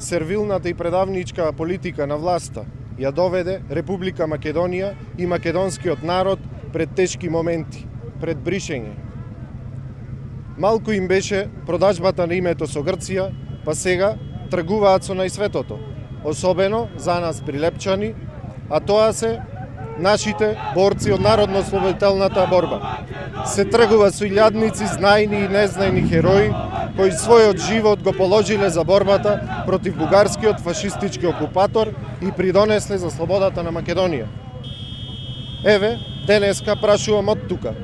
сервилната и предавничка политика на власта ја доведе Република Македонија и македонскиот народ пред тешки моменти, пред бришење. Малку им беше продажбата на името со Грција, па сега тргуваат со најсветото, особено за нас прилепчани, а тоа се нашите борци од народно-ослободителната борба. Се тргува со илјадници знајни и незнајни херои кои својот живот го положиле за борбата против бугарскиот фашистички окупатор и придонесле за слободата на Македонија. Еве, денеска прашувам од тука.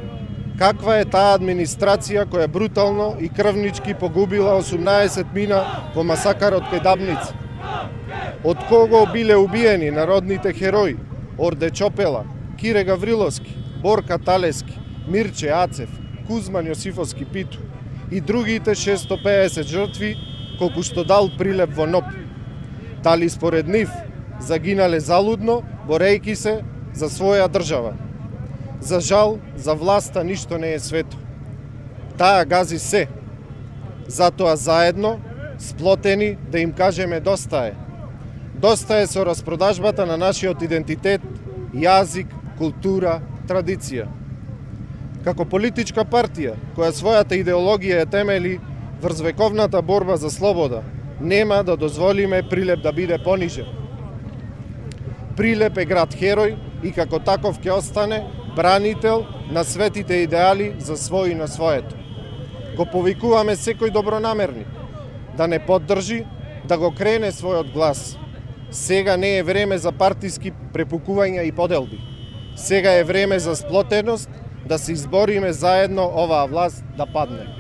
Каква е таа администрација која брутално и крвнички погубила 18 мина во масакарот кај Дабница? Од кого биле убиени народните херои Орде Чопела, Кире Гавриловски, Борка Талески, Мирче Ацев, Кузман Јосифовски Питу и другите 650 жртви колку што дал прилеп во НОП? Дали според нив загинале залудно, борејки се за своја држава? За жал, за власта ништо не е свето. Таа гази се. Затоа заедно, сплотени, да им кажеме доста е. Доста е со распродажбата на нашиот идентитет, јазик, култура, традиција. Како политичка партија, која својата идеологија е темели врз вековната борба за слобода, нема да дозволиме Прилеп да биде понижен. Прилеп е град херој и како таков ќе остане бранител на светите идеали за свој и на своето. Го повикуваме секој добронамерник да не поддржи, да го крене својот глас. Сега не е време за партиски препукувања и поделби. Сега е време за сплотеност, да се избориме заедно оваа власт да падне.